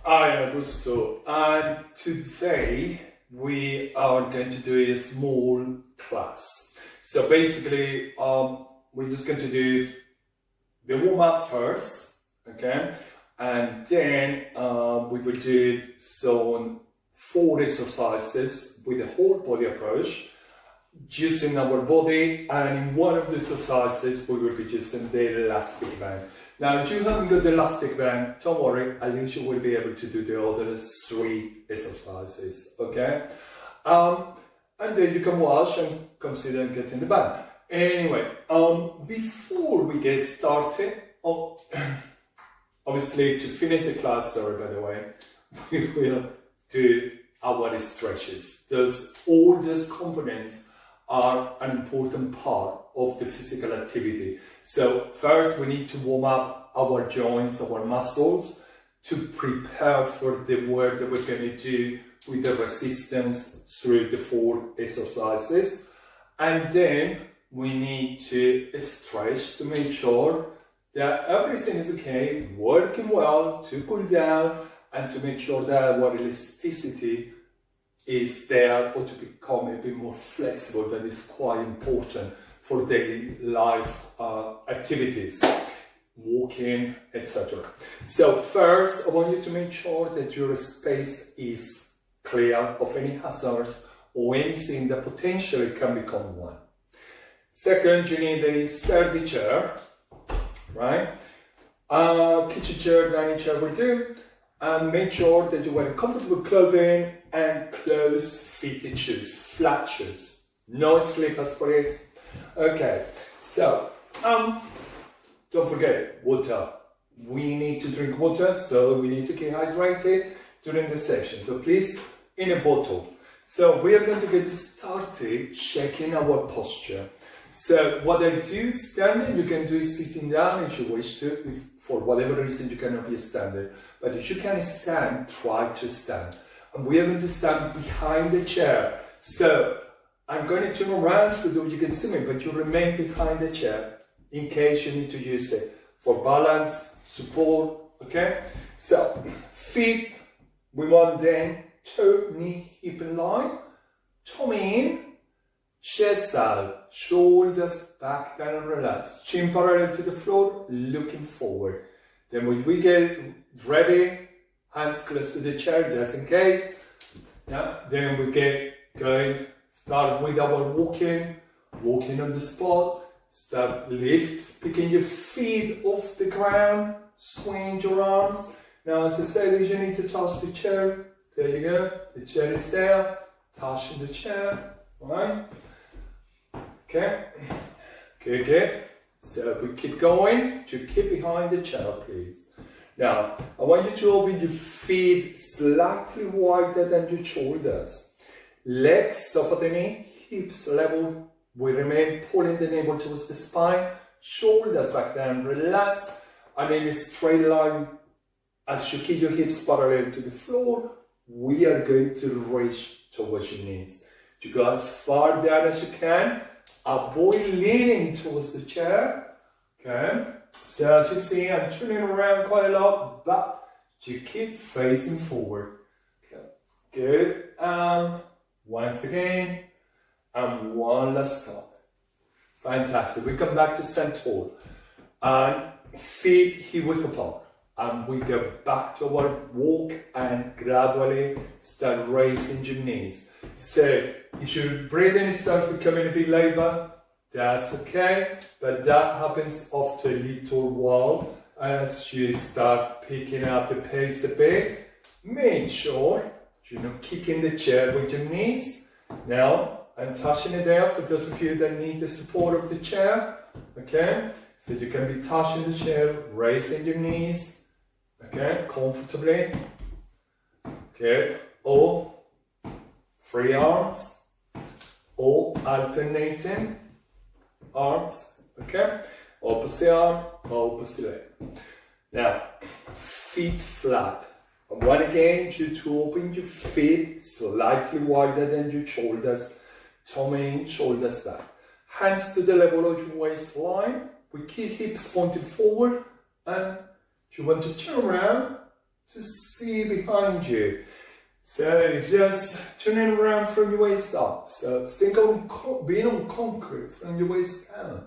Hi Augusto, and today we are going to do a small class. So basically, we're just going to do the warm-up first, okay? And then we will do some 4 exercises with a whole body approach, using our body, and in one of the exercises we will be using the elastic band. Now, if you haven't got the elastic band, don't worry, at least you will be able to do the other 3 exercises, okay? And then you can watch and consider getting the band. Anyway, before we get started, obviously to finish the class, sorry by the way, we will do our stretches. All those components are an important part of the physical activity. So first we need to warm up our joints, our muscles, to prepare for the work that we're going to do with the resistance through the 4 exercises. And then we need to stretch to make sure that everything is okay, working well, to cool down, and to make sure that our elasticity is there, or to become a bit more flexible. That is quite important for daily life activities, walking, etc. So first, I want you to make sure that your space is clear of any hazards or anything that potentially can become one. Second, you need a sturdy chair, right? Kitchen chair, dining chair will do. And make sure that you wear comfortable clothing and close-fitted shoes, flat shoes, no slippers please. Okay, so don't forget water. We need to drink water, so we need to get hydrated during the session. So please, in a bottle. So we are going to get started checking our posture. So what I do standing, you can do it sitting down if you wish to. If for whatever reason you cannot be standing. But if you can stand, try to stand. And we are going to stand behind the chair. So I'm going to turn around so that you can see me, but you remain behind the chair in case you need to use it for balance, support, okay? So feet, we want then toe, knee, hip in line, tummy in, chest out, shoulders back down and relax, chin parallel to the floor, looking forward. Then when we get ready, hands close to the chair just in case. Yeah. Then we get going, start with our walking on the spot, start lift, picking your feet off the ground, swing your arms. Now as I said, you need to touch the chair. There you go, the chair is there, touching the chair, alright? Okay, good. So we keep going, to keep behind the chair please. Now, I want you to open your feet slightly wider than your shoulders. Legs soft the knee, hips level. We remain pulling the navel towards the spine, shoulders back down, relax. And in a straight line, as you keep your hips parallel to the floor, we are going to reach towards your knees. You go as far down as you can. Avoid leaning towards the chair, okay? So as you see, I'm turning around quite a lot, but you keep facing forward. Okay. Good, once again, and one last time. Fantastic, we come back to stand tall, and feet hip-width apart. And we go back to our walk and gradually start raising your knees. So if your breathing starts becoming a bit labored, that's okay, but that happens after a little while as you start picking up the pace a bit. Make sure you're not kicking the chair with your knees. Now I'm touching it there for those of you that need the support of the chair, okay? So you can be touching the chair, raising your knees. Okay, comfortably. Good. Or free arms, or alternating arms. Okay, opposite arm, opposite leg. Now, feet flat. And one again, you to open your feet slightly wider than your shoulders, tummy in, shoulders back. Hands to the level of your waistline. We keep hips pointed forward, and you want to turn around to see behind you. So it's just turning around from your waist up. So think of being on concrete from your waist down.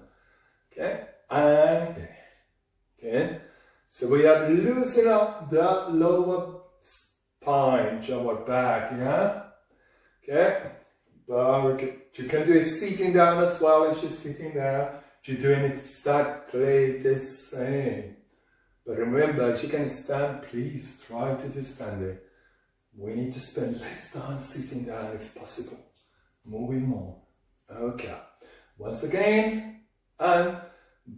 Okay, and okay. So we are loosening up that lower spine, our back, yeah? Okay, but you can do it sitting down as well if you're sitting there. You're doing it exactly the same. But remember, if you can stand, please try to do standing. We need to spend less time sitting down if possible. Moving more. Okay. Once again, and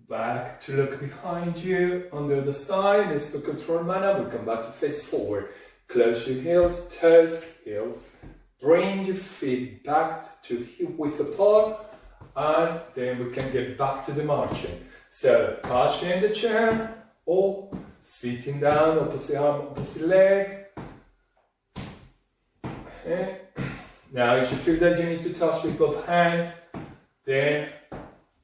back to look behind you on the other side. Let's look control manner. We come back to face forward. Close your heels, toes, heels. Bring your feet back to hip width apart. And then we can get back to the marching. So, touching the chair or sitting down, opposite arm, opposite leg. Okay. Now, if you feel that you need to touch with both hands, then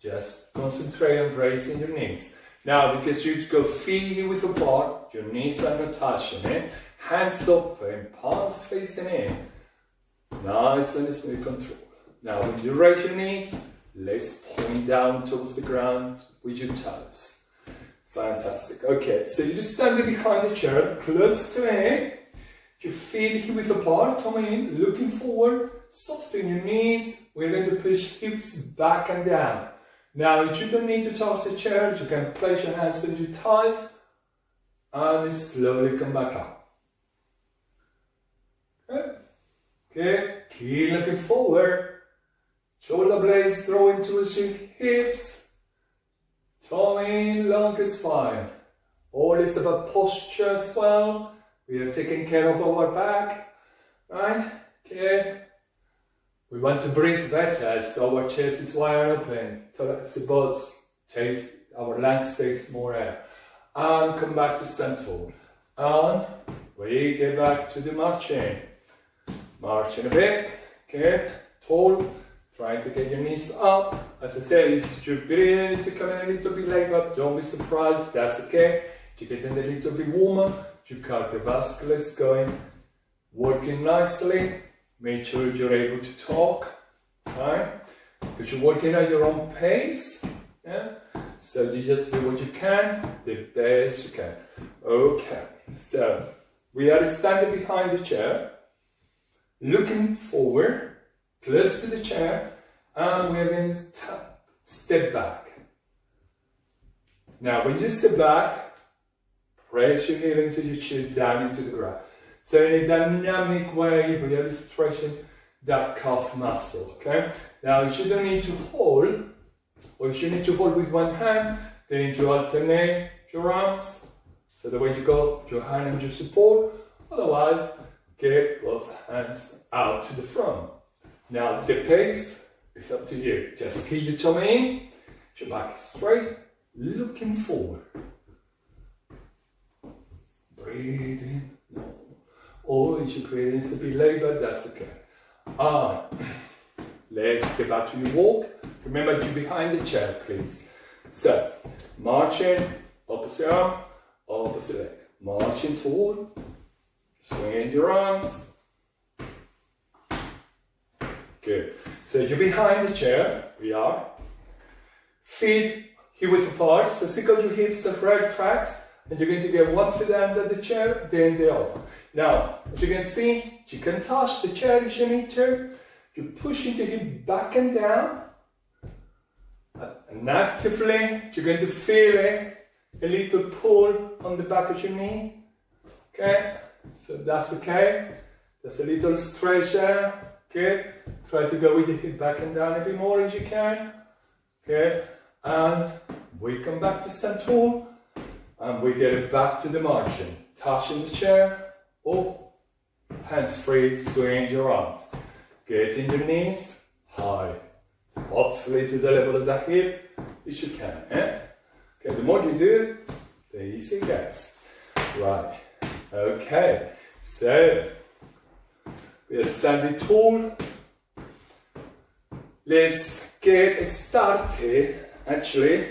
just concentrate on raising your knees. Now, because you go feet width apart, your knees are not touching. Hands open, palms facing in. Nice and smooth control. Now, when you raise your knees, let's point down towards the ground with your toes. Fantastic. Okay, so you're standing behind the chair, close to me. Your feet hip width apart, coming in, looking forward, soften your knees. We're going to push hips back and down. Now, you don't need to touch the chair. You can place your hands on your thighs and slowly come back up. Okay, okay. Keep looking forward. Shoulder blades throwing towards your hips. Toe in, long spine. All is about posture as well. We are taking care of our back, right? Okay. We want to breathe better, so our chest is wide open. So that's about our lungs takes more air. And come back to stand tall. And we get back to the marching. Marching a bit, okay? Tall. Trying to get your knees up. As I said, if your breathing is becoming a little bit labored, don't be surprised, that's okay. You're getting a little bit warmer. Your cardiovascular is going, working nicely. Make sure you're able to talk, right? Because you're working at your own pace, yeah? So you just do what you can, the best you can. Okay, so we are standing behind the chair, looking forward, close to the chair, and we're going to step back. Now, when you step back, press your heel into your chin down into the ground. So in a dynamic way, we are stretching that calf muscle, okay? Now, if you don't need to hold, or if you need to hold with one hand, then you alternate your arms. So the way you go, your hand and your support. Otherwise, get both hands out to the front. Now, the pace is up to you. Just keep your tummy in, your back is straight, looking forward. Breathe in. No. Or if your breathing is a bit labored, that's okay. Let's get back to your walk. Remember to be behind the chair, please. So, marching, opposite arm, opposite leg. Marching toward, swinging your arms. Good. So you're behind the chair, we are. Feet hip width apart, so circle your hips at right tracks. And you're going to get one foot under the chair, then the other. Now, as you can see, you can touch the chair if you need to. You're pushing the hip back and down. And actively, you're going to feel a little pull on the back of your knee. Okay, so that's okay. That's a little stretch there. Okay, try to go with your hip back and down a bit more as you can. Okay, and we come back to stand tall. And we get it back to the marching. Touching the chair, or hands free, swing your arms. Getting your knees high, hopefully to the level of the hip, if you can. Okay, the more you do, the easier it gets. Right, okay, so we are standing tall. Let's get started. Actually,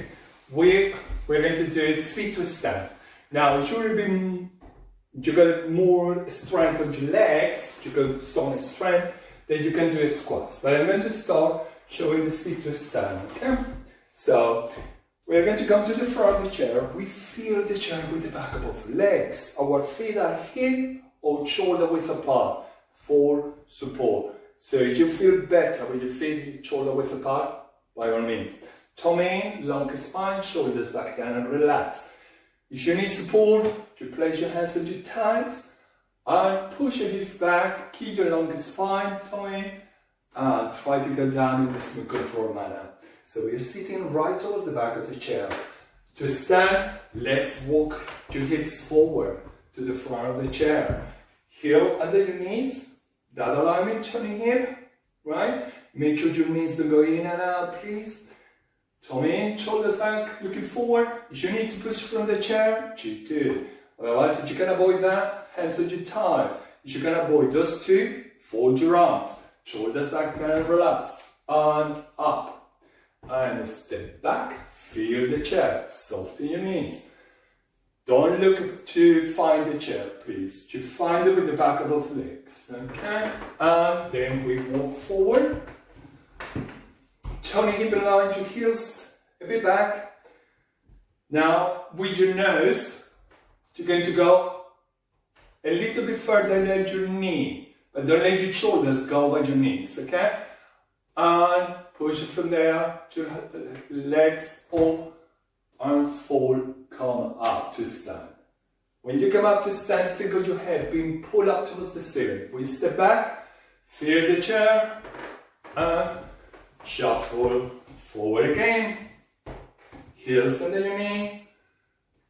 we're going to do it sit to stand. Now, it should have been you got more strength on your legs, you got some strength, then you can do a squat. But I'm going to start showing the sit to stand, okay? So, we're going to come to the front of the chair. We feel the chair with the back of both legs. Our feet are hip or shoulder width apart for support. So if you feel better with your feet shoulder width apart, by all means. Tummy in, long spine, shoulders back down and relax. If you need support, you place your hands on your thighs and push your hips back, keep your long spine, tummy, and try to go down in the smooth control manner. So we're sitting right towards the back of the chair. To stand, let's walk your hips forward to the front of the chair. Heel under your knees, that alignment, turning hip, right? Make sure your knees don't go in and out, please. Tummy in, shoulders back, looking forward. If you need to push from the chair, you do. Otherwise, if you can avoid that, hands on your thigh. If you can avoid those two, fold your arms. Shoulders back and relax. And up. And step back, feel the chair, soften your knees. Don't look to find the chair, please. You find it with the back of both legs, okay? And then we walk forward. Turn your hip and line your heels a bit back. Now, with your nose, you're going to go a little bit further than your knee, but don't let your shoulders go over your knees, okay? And push it from there to legs or arms forward, come up to stand. When you come up to stand, single your head, being pulled up towards the ceiling. We step back, feel the chair, and shuffle forward again. Heels under your knee,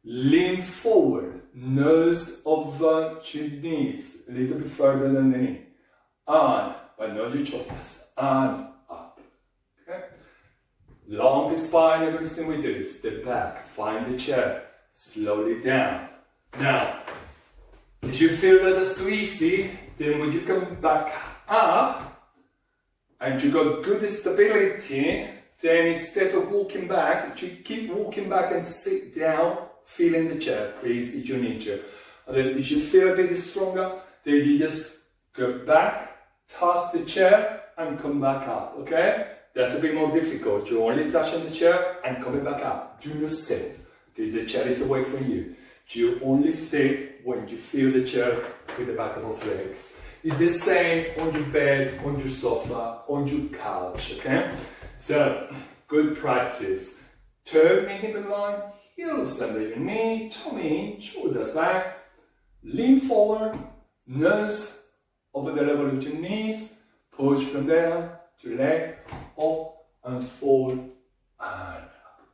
lean forward, nose over your knees, a little bit further than the knee. And, but not your shoulders, and up. Okay? Long spine, everything we do is step back, find the chair, slowly down. Now, if you feel that it's too easy, then when you come back up and you got good stability, then instead of walking back, you keep walking back and sit down, feeling the chair, please, if you need to. And then if you feel a bit stronger, then you just go back, toss the chair, and come back up, okay? That's a bit more difficult. You're only touching the chair and coming back up. Do not sit, because the chair is away from you. You only sit when you feel the chair with the back of both legs. It's the same on your bed, on your sofa, on your couch, okay? So, good practice. Turn your hip and line, heels under your knee, tummy in, shoulders back, lean forward, nose over the level of your knees, push from there to leg, up and forward, and up.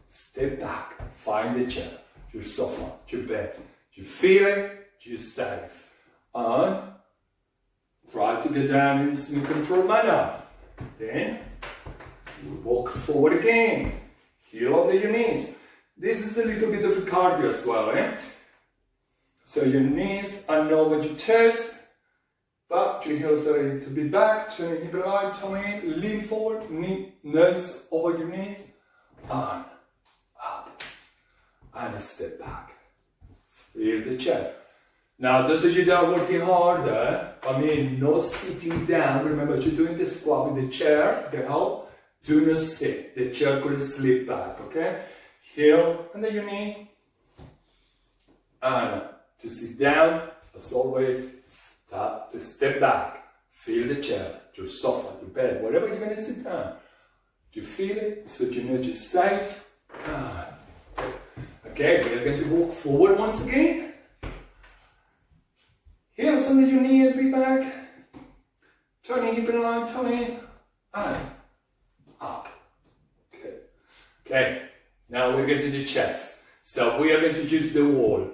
Step back, find the chair, your sofa, your bed. You feel it, you're safe. And try to get down in smooth control manner. Then, you walk forward again. Heel under your knees. This is a little bit of a cardio as well, eh? So your knees are not over your chest, but your heels are a little bit back, turn your hip around, tummy in, lean forward, nose over your knees, and up, and a step back. Feel the chair. Now, those of you that are working harder, not sitting down, remember you're doing the squat with the chair, the help. Do not sit, the chair could slip back, okay? Heel under your knee, and to sit down, as always, to step back, feel the chair, your sofa, your bed, wherever you're going to sit down. You feel it, so you know you're safe. Okay, we're going to walk forward once again. Heels under your knee, a bit back. Turn your hip and line, tummy in, and up. Okay. Okay, now we're going to do chest. So we are going to use the wall,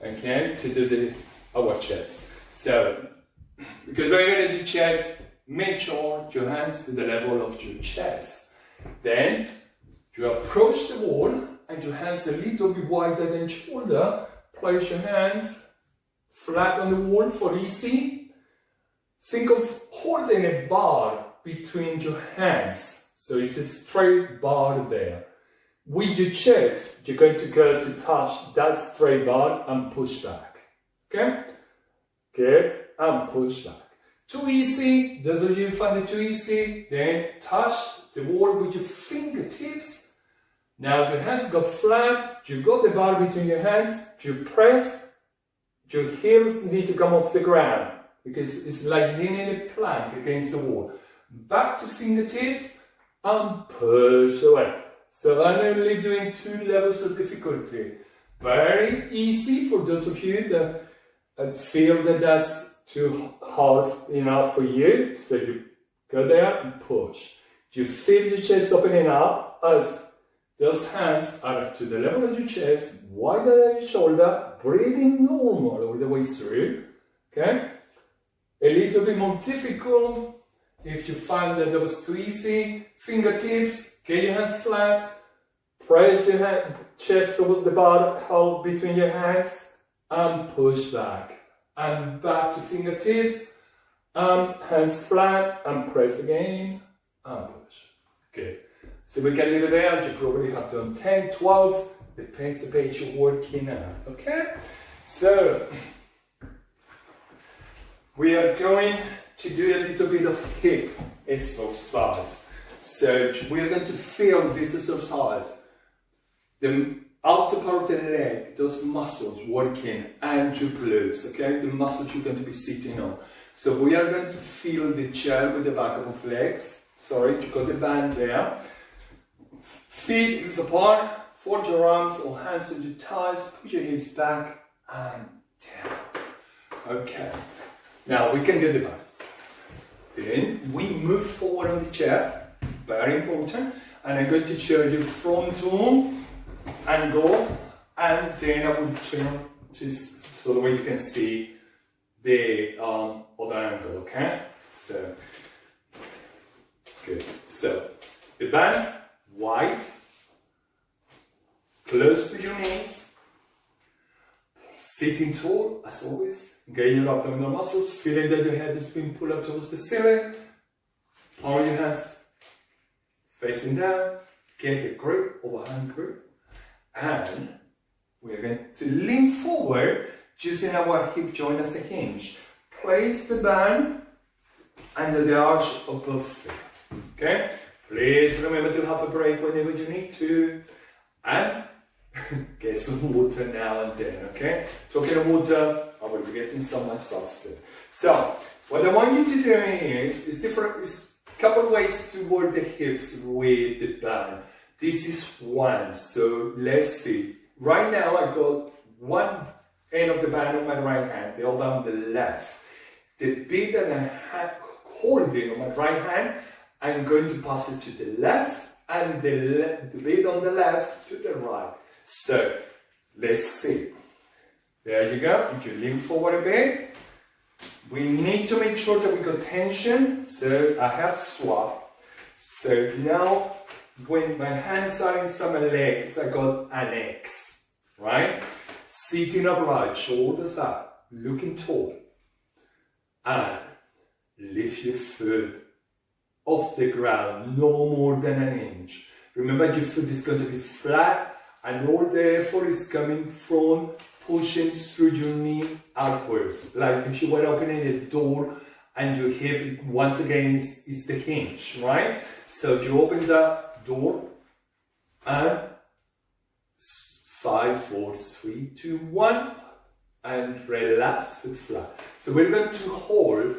okay, to do our chest. So, because we're going to do chest, make sure your hands to the level of your chest. Then, you approach the wall, and your hands a little bit wider than shoulder. Place your hands flat on the wall for easy. Think of holding a bar between your hands. So it's a straight bar there. With your chest, you're going to go to touch that straight bar and push back. Okay? Good, and push back. Too easy, those of you who find it too easy, then touch the wall with your fingertips. Now your hands go flat, you got the bar between your hands, you press, your heels need to come off the ground because it's like leaning a plank against the wall. Back to fingertips and push away. So I'm only doing 2 levels of difficulty. Very easy for those of you that feel that that's too hard enough for you. So you go there and push. You feel your chest opening up as those hands are up to the level of your chest, wider than your shoulder, breathing normal all the way through. Okay? A little bit more difficult if you find that was too easy. Fingertips, get your hands flat, press your chest towards the bar, hold between your hands, and push back. And back to fingertips, hands flat, and press again, and push. Good. So we can leave it there. You probably have done 10, 12, depends the page you're working at. Okay? So, we are going to do a little bit of hip exercise. So, we are going to feel this exercise. The outer part of the leg, those muscles working, and your glutes, okay? The muscles you're going to be sitting on. So we are going to feel the chair with the back of both legs. Sorry, you got the band there. Feet width apart, fold your arms or hands on your thighs, put your hips back and down. Okay, now we can get the back. Then we move forward on the chair, very important. And I'm going to show you front arm and go, and then I will turn just so that way you can see the other angle, okay? So, good. So, the band, wide, close to your knees, sitting tall, as always, engage your abdominal muscles, feeling that your head is being pulled up towards the ceiling, palm of your hands facing down, get a grip, overhand grip, and we're going to lean forward using our hip joint as a hinge. Place the band under the arch of both feet. Okay? Please remember to have a break whenever you need to. And get some water now and then, okay? Talking of water, I will be getting some myself soon. So, what I want you to do is a couple of ways to work the hips with the band. This is one, so let's see. Right now I got one end of the band on my right hand, the other on the left. The bit that I'm holding on my right hand, I'm going to pass it to the left, and the bit on the left to the right. So, let's see. There you go. If you lean forward a bit, we need to make sure that we got tension. So, I have swap. So, now, when my hands are inside my legs, I got an X, right? Sitting upright, shoulders up, looking tall. And lift your foot off the ground, no more than an inch. Remember, your foot is going to be flat, and all the effort is coming from pushing through your knee outwards. Like if you were opening a door and your hip, once again, is the hinge, right? So you open the door and 5, 4, 3, 2, 1 and relax, foot flat. So we're going to hold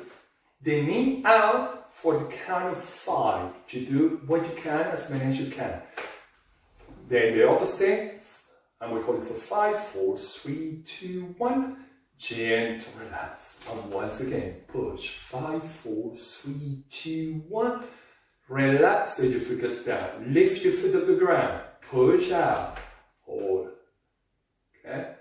the knee out for the count of 5. You do what you can, as many as you can. Then the opposite, and we hold it for 5, 4, 3, 2, 1. Gentle relax. And once again, push. 5, 4, 3, 2, 1. Relax so your foot goes down. Lift your foot off the ground. Push out. Hold. Okay?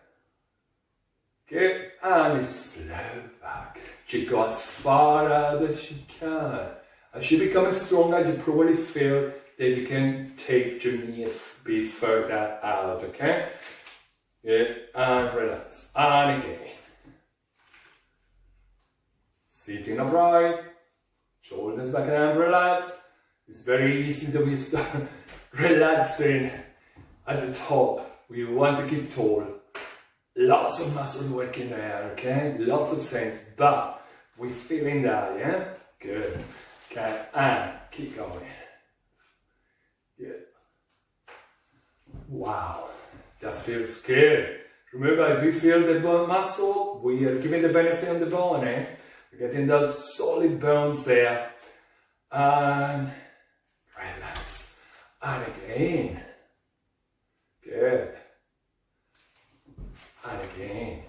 Good. And slow back. You go as far out as you can. As you become stronger, you probably feel that you can take your knee a bit further out. Okay? Good. And relax. And again. Sitting upright. Shoulders back and relax. It's very easy that we start relaxing at the top. We want to keep tall. Lots of muscle working there, okay? Lots of things, but we're feeling that, yeah? Good. Okay, and keep going. Good. Wow, that feels good. Remember, if we feel the bone muscle, we are giving the benefit on the bone, eh? We're getting those solid bones there. And relax. And again. Good. And again.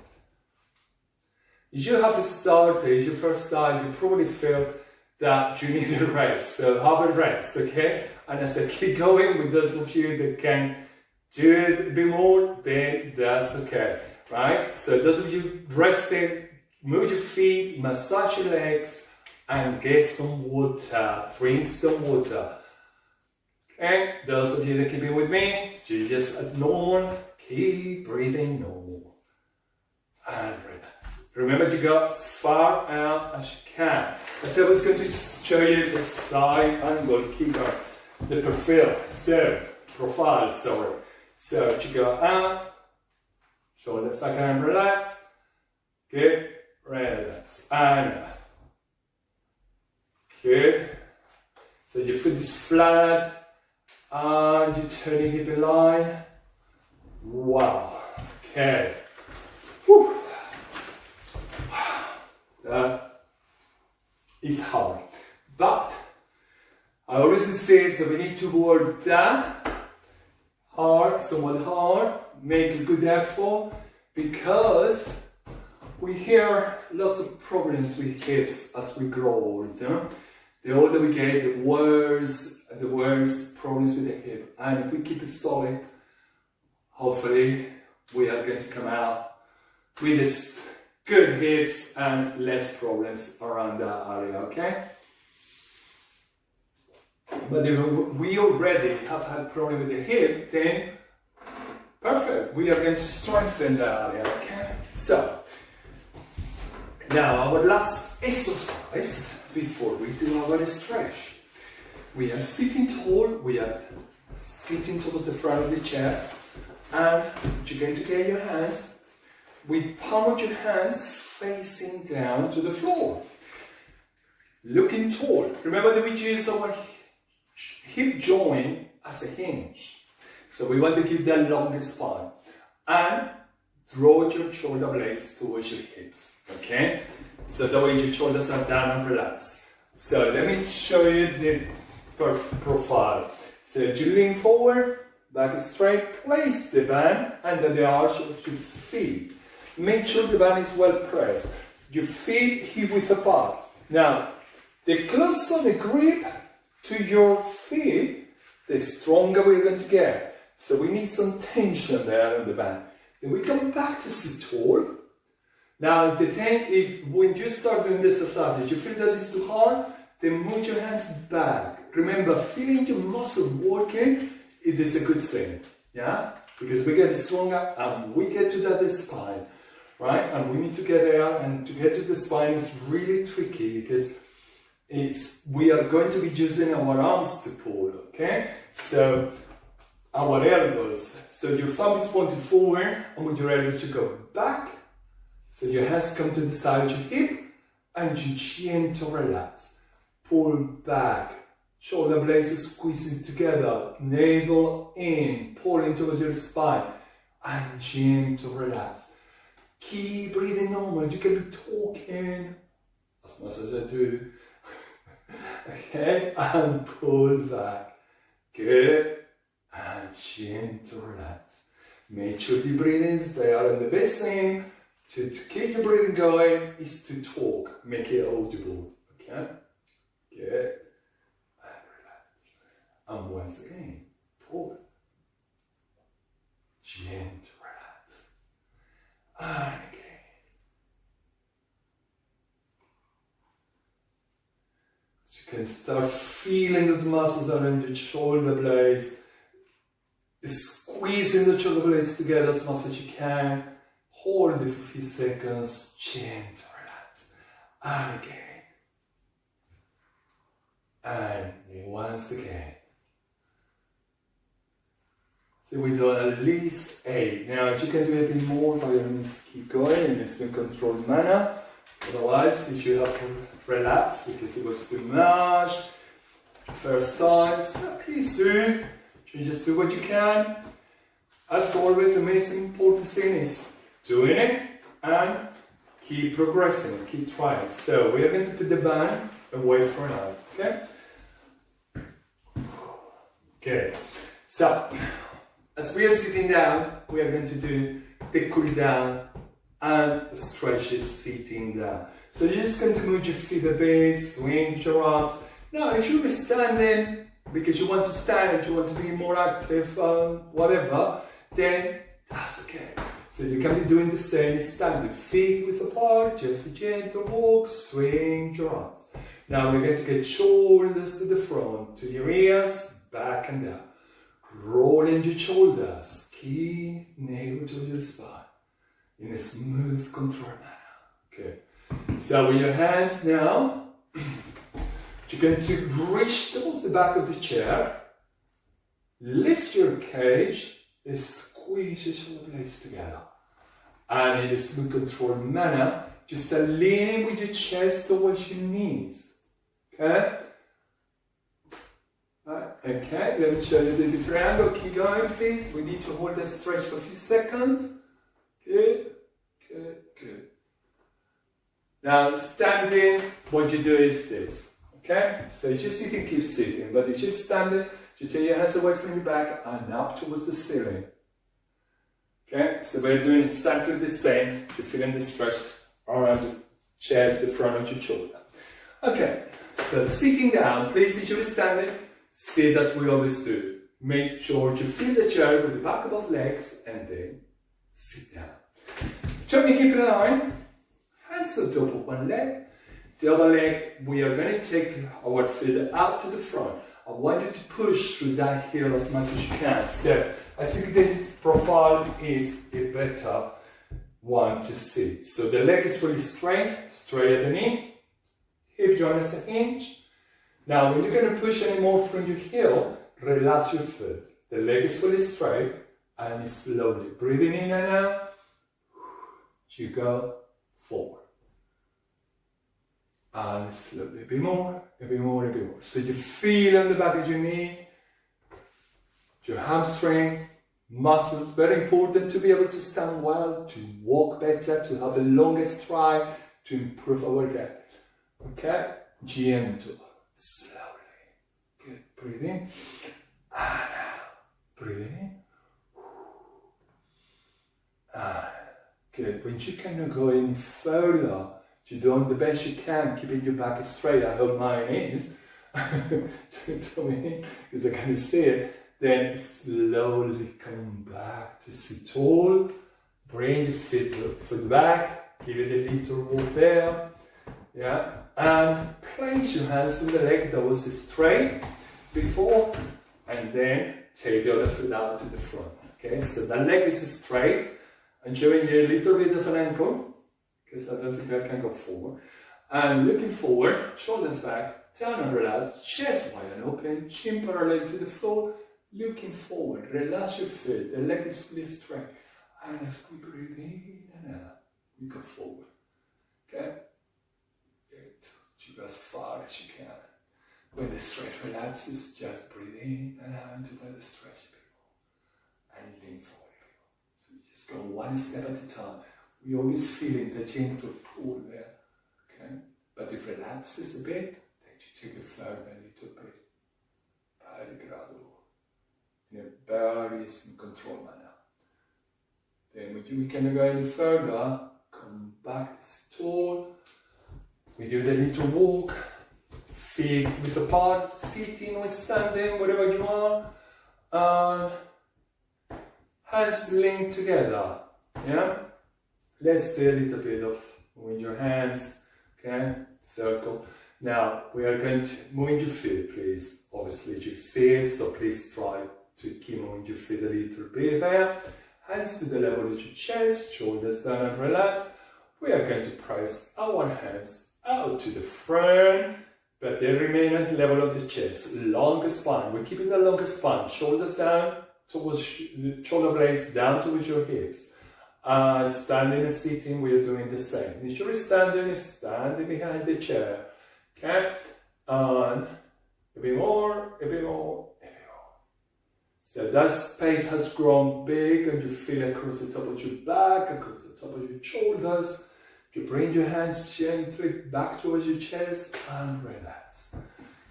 If you have started, it's your first time, you probably feel that you need a rest. So have a rest, okay? And as I keep going with those of you that can do it a bit more, then that's okay, right? So those of you resting, move your feet, massage your legs, and get some water, drink some water. Okay, those of you that keep it with me, you just at normal, keep breathing normal. And relax. Remember to go as far out as you can. As I was going to show you the side angle, keep going. The profile, sorry. So you go out, shoulders back and relax. Good, relax. And good. So your foot is flat and you turn your hip in line. Wow. Okay. Whew. That is hard. But I always say that we need to work that hard, somewhat hard, make a good effort, because we hear lots of problems with hips as we grow older. The older we get, the worse problems with the hip. And if we keep it solid, hopefully we are going to come out with this good hips and less problems around that area, okay? But if we already have had problem with the hip, then perfect, we are going to strengthen that area, okay? So, now our last exercise before we do our stretch. We are sitting tall, we are sitting towards the front of the chair, and you're going to get your hands, with palm of your hands facing down to the floor. Looking tall. Remember that we use our hip joint as a hinge. So we want to keep that longest spine. And draw your shoulder blades towards your hips. Okay? So that way your shoulders are down and relaxed. So let me show you the profile. So you lean forward, back straight, place the band under the arch of your feet. Make sure the band is well pressed. Your feet hip width apart. Now, the closer the grip to your feet, the stronger we're going to get. So we need some tension there in the band. Then we come back to sit tall. Now, if when you start doing this exercise, you feel that it's too hard, then move your hands back. Remember, feeling your muscle working, it is a good thing. Yeah? Because we get stronger and we get to that spine. Right? And we need to get there, and to get to the spine is really tricky because we are going to be using our arms to pull, okay? So our elbows. So your thumb is pointed forward, and with your elbows you go back. So your hands come to the side of your hip, and you gentle relax. Pull back. Shoulder blades are squeezing together. Navel in, pulling towards your spine, and gentle relax. Keep breathing normal. You can be talking as much as I do. Okay, and pull back. Good. And gentle relax. Make sure the breathing is there. And the best thing to keep your breathing going is to talk. Make it audible. Okay? Good. And relax. And once again, pull. Gentle relax. And again. So you can start feeling those muscles around your shoulder blades. Squeezing the shoulder blades together as much as you can. Hold it for a few seconds. Gentle relax. And again. And once again. So So we do at least 8. Now, if you can do a bit more, by all means, keep going in a still controlled manner. Otherwise, if you have to relax because it was too much, first time, so please do. You just do what you can. As always, the most important thing is doing it and keep progressing, keep trying. So we are going to put the band away for now, okay? Okay. So as we are sitting down, we are going to do the cool down and stretches sitting down. So you're just going to move your feet a bit, swing your arms. Now, if you were standing because you want to stand and you want to be more active, whatever, then that's okay. So you can be doing the same, standing feet width apart, just a gentle walk, swing your arms. Now we're going to get shoulders to the front, to your ears, back and down. Rolling your shoulders, keep navel to your spine in a smooth, controlled manner. Okay. So with your hands now, you're going to reach towards the back of the chair, lift your cage, and squeeze your shoulder blades together. And in a smooth, controlled manner, just leaning with your chest towards your knees. Okay? Okay, let me show you the different angle. Keep going, please. We need to hold that stretch for a few seconds. Good, good, good. Now, standing, what you do is this. Okay, so you're just sitting, keep sitting, but you're just standing, you take your hands away from your back and up towards the ceiling. Okay, so we're doing exactly the same. You're feeling the stretch around the chest, the front of your shoulder. Okay, so sitting down, please, if you're standing, sit as we always do. Make sure you feel the chair with the back of both legs and then sit down. Turn your hip line, hands on top of one leg. The other leg, we are going to take our feet out to the front. I want you to push through that heel as much as you can. So I think the profile is a better one to sit. So the leg is fully straight at the knee. Hip joint as a hinge. Now when you're going to push any more from your heel, relax your foot. The leg is fully straight and slowly breathing in and out. You go forward. And slowly, a bit more, a bit more, a bit more. So you feel on the back of your knee, your hamstring, muscles, very important to be able to stand well, to walk better, to have a longer stride, to improve our gait. Okay? Gentle, slowly. Good. Breathe in. And out. Breathe in. And good. When you cannot go any further, you're doing the best you can, keeping your back straight. I hope mine is. Because I can see it. Then slowly come back to sit tall. Bring the foot back. Give it a little walk there. Yeah. And place your hands to the leg that was straight before. And then take the other foot out to the front. Okay. So the leg is straight. I'm showing you a little bit of an ankle, because I don't think I can go forward. And looking forward, shoulders back, down and relax, chest wide and open, chin parallel to the floor, looking forward, relax your feet, the leg is fully straight. And as we breathe in and out, we go forward. Okay? Good. You go as far as you can. When the stretch relaxes, just breathe in and out into the stretch people. And lean forward. So you just go one step at a time. We always feeling the gentle pull there, okay? But it relaxes a bit, then you take it further a little bit, very gradual, in a very controlled manner. Then when we cannot go any further, come back to sit tall. We do the little walk, feet width apart, sitting or standing, whatever you are. Hands linked together, yeah? Let's do a little bit of moving your hands, okay? Circle. Now, we are going to move your feet, please. Obviously, you see it, so please try to keep moving your feet a little bit there. Hands to the level of your chest, shoulders down and relax. We are going to press our hands out to the front, but they remain at the level of the chest. Longer spine. We're keeping the longer spine. Shoulders down, towards the shoulder blades, down towards your hips. Standing and sitting, we are doing the same. If you're standing behind the chair. Okay? And a bit more, a bit more, a bit more. So that space has grown big and you feel it across the top of your back, across the top of your shoulders. You bring your hands gently back towards your chest and relax.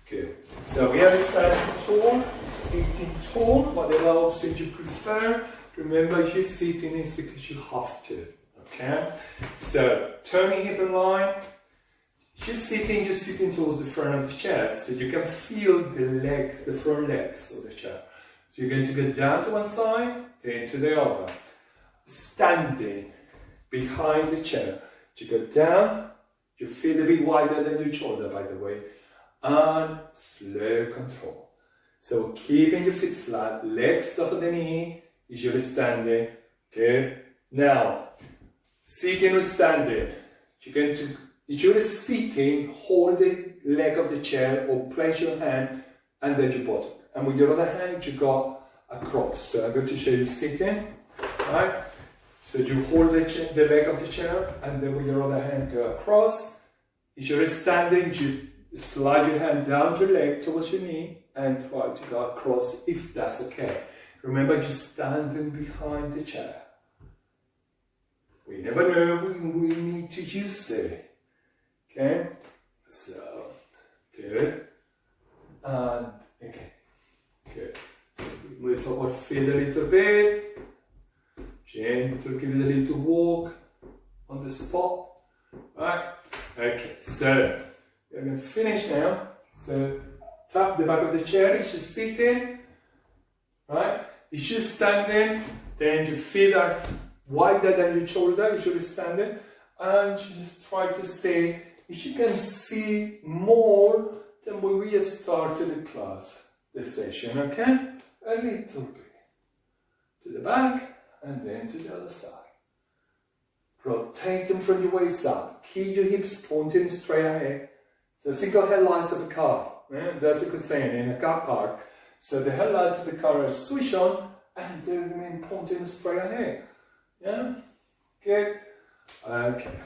Good. So we have a standing tall, sitting tall, whatever option you prefer. Remember, if you're sitting, it's because you have to. Okay? So turning hip and line. If you're sitting towards the front of the chair, so you can feel the legs, the front legs of the chair. So you're going to go down to one side, then to the other. Standing behind the chair. You go down, you feel a bit wider than your shoulder, by the way, and slow control. So keeping your feet flat, legs off of the knee, as you're standing. Okay. Now, sitting or standing, you're going to, if you're sitting, hold the leg of the chair or place your hand under your bottom. And with your other hand, you go across. So I'm going to show you sitting, right? So you hold the leg of the chair and then with your other hand go across. If you're standing, you slide your hand down your leg towards your knee and try to go across if that's okay. Remember, just standing behind the chair. We never know when we need to use it. Okay? So, good. And again. Good. So we move forward, feel a little bit. Gentle, give it a little walk on the spot. Right? Okay, so we're going to finish now. So tap the back of the chair if you're sitting. Right? If you're standing, then your feet are wider than your shoulder if you're standing. And you just try to stay. If you can see more than when we started the class, the session, okay? A little bit. To the back. And then to the other side. Rotate them from your waist up. Keep your hips pointing straight ahead. So single headlights of the car. Yeah? That's a good thing in a car park. So the headlights of the car are switch on and they remain pointing straight ahead. Yeah? Good. Okay.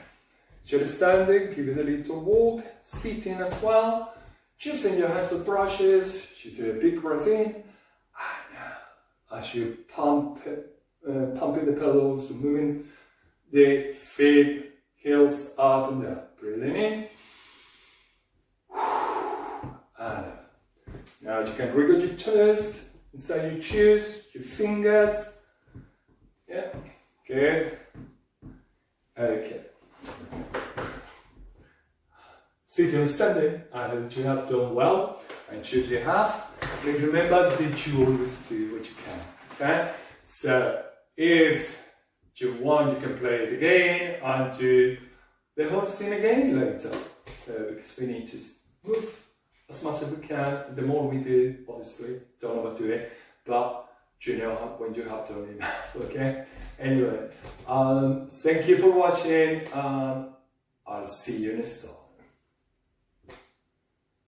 Just standing, give it a little walk. Sitting as well. Using your hands as brushes. You do a big breath in. And as you pumping the pedals, moving the feet, heels up and down. Breathing in. And out. Now you can wriggle your toes inside your shoes, your fingers. Yeah, good. Okay. Sitting or standing, I hope you have done well. I'm sure you have. And remember that you always do what you can. Okay? So, if you want, you can play it again and do the whole scene again later. So, because we need to move as much as we can. The more we do, obviously, don't overdo it, but you know when you have done enough, okay? Anyway, thank you for watching. I'll see you next time.